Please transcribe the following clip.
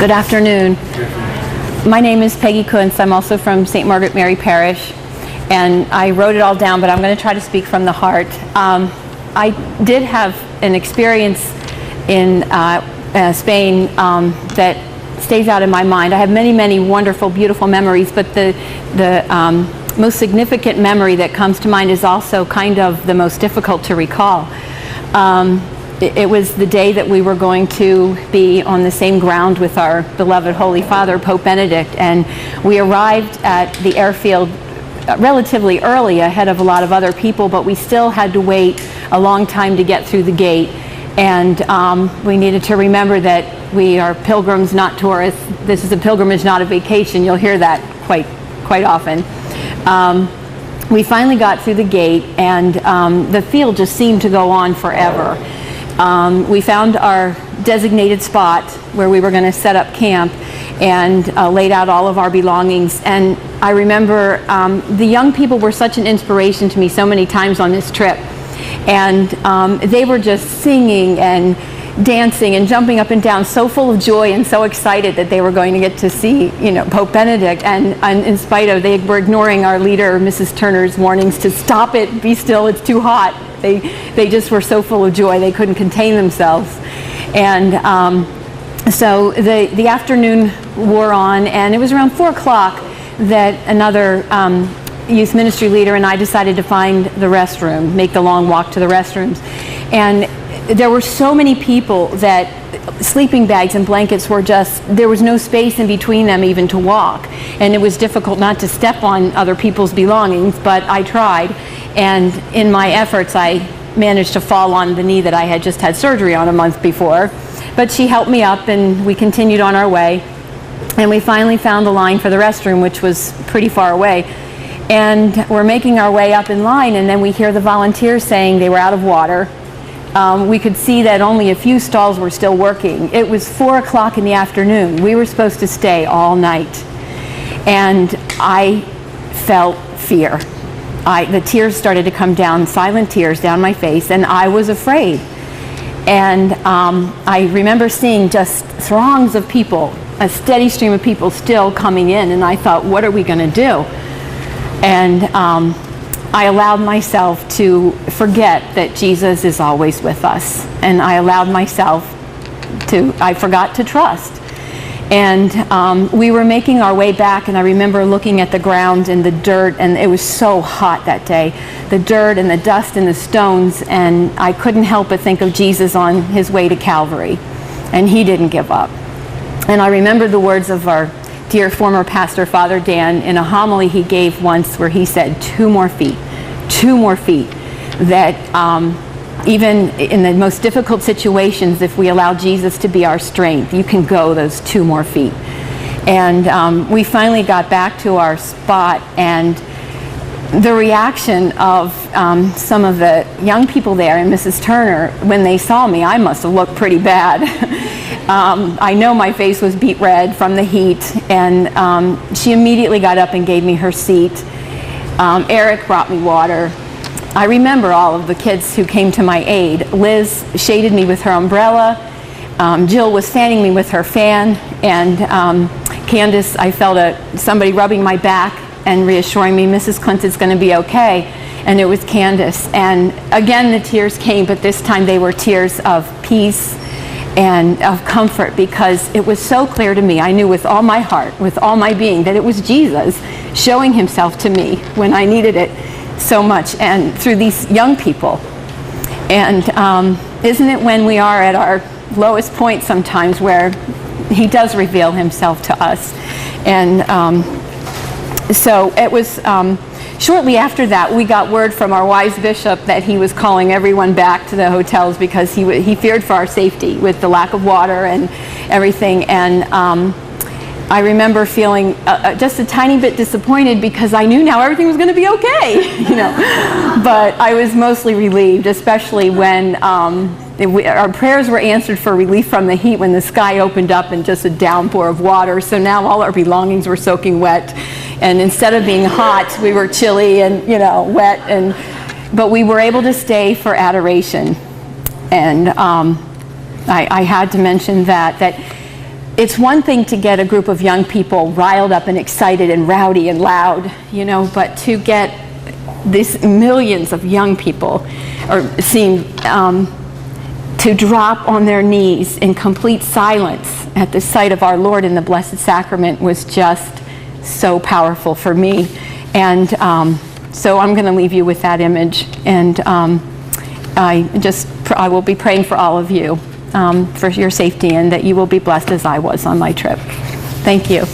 Good afternoon. My name is Peggy Kuntz. I'm also from St. Margaret Mary Parish, and I wrote it all down, but I'm going to try to speak from the heart. I did have an experience in Spain that stays out in my mind. I have many, many wonderful, beautiful memories, but the most significant memory that comes to mind is also kind of the most difficult to recall. It was the day that we were going to be on the same ground with our beloved Holy Father, Pope Benedict, and we arrived at the airfield relatively early, ahead of a lot of other people, but we still had to wait a long time to get through the gate. And we needed to remember that we are pilgrims, not tourists. This is a pilgrimage, not a vacation. You'll hear that quite often. We finally got through the gate, and the field just seemed to go on forever. We found our designated spot where we were going to set up camp and laid out all of our belongings. And I remember the young people were such an inspiration to me so many times on this trip. And they were just singing and dancing and jumping up and down, so full of joy and so excited that they were going to get to see, Pope Benedict. And in spite of, they were ignoring our leader, Mrs. Turner's warnings to stop it, be still, it's too hot. They just were so full of joy, they couldn't contain themselves. And so the afternoon wore on, and it was around 4 o'clock that another youth ministry leader and I decided to find the restroom, make the long walk to the restrooms. And there were so many people that sleeping bags and blankets were there was no space in between them even to walk. And it was difficult not to step on other people's belongings, but I tried. And in my efforts, I managed to fall on the knee that I had just had surgery on a month before. But she helped me up, and we continued on our way. And we finally found the line for the restroom, which was pretty far away. And we're making our way up in line, and then we hear the volunteers saying they were out of water. We could see that only a few stalls were still working. It was 4 o'clock in the afternoon. We were supposed to stay all night. And I felt fear. The tears started to come down, silent tears down my face, and I was afraid. And I remember seeing just throngs of people, a steady stream of people still coming in, and I thought, what are we going to do? And I allowed myself to forget that Jesus is always with us. And I forgot to trust. And we were making our way back, and I remember looking at the ground and the dirt, and it was so hot that day. The dirt and the dust and the stones, and I couldn't help but think of Jesus on his way to Calvary. And he didn't give up. And I remember the words of our dear former pastor, Father Dan, in a homily he gave once where he said, 2 more feet, that even in the most difficult situations, if we allow Jesus to be our strength, you can go those 2 more feet. And we finally got back to our spot, and the reaction of some of the young people there and Mrs. Turner, when they saw me, I must have looked pretty bad. I know my face was beet red from the heat, and she immediately got up and gave me her seat. Eric brought me water. I remember all of the kids who came to my aid. Liz shaded me with her umbrella. Jill was fanning me with her fan, and Candace, I felt somebody rubbing my back and reassuring me, Mrs. Kuntz, it's going to be okay. And it was Candace. And again, the tears came, but this time they were tears of peace and of comfort, because it was so clear to me. I knew with all my heart, with all my being, that it was Jesus showing himself to me when I needed it so much, and through these young people. And isn't it when we are at our lowest point sometimes where he does reveal himself to us? And so it was shortly after that we got word from our wise bishop that he was calling everyone back to the hotels because he feared for our safety with the lack of water and everything. And I remember feeling just a tiny bit disappointed because I knew now everything was going to be okay, But I was mostly relieved, especially when our prayers were answered for relief from the heat when the sky opened up and just a downpour of water. So now all our belongings were soaking wet, and instead of being hot, we were chilly and wet. But we were able to stay for adoration, and I had to mention that it's one thing to get a group of young people riled up and excited and rowdy and loud, you know, but to get these millions of young people to drop on their knees in complete silence at the sight of our Lord in the Blessed Sacrament was just so powerful for me. And so I'm going to leave you with that image. And I will be praying for all of you for your safety and that you will be blessed as I was on my trip. Thank you.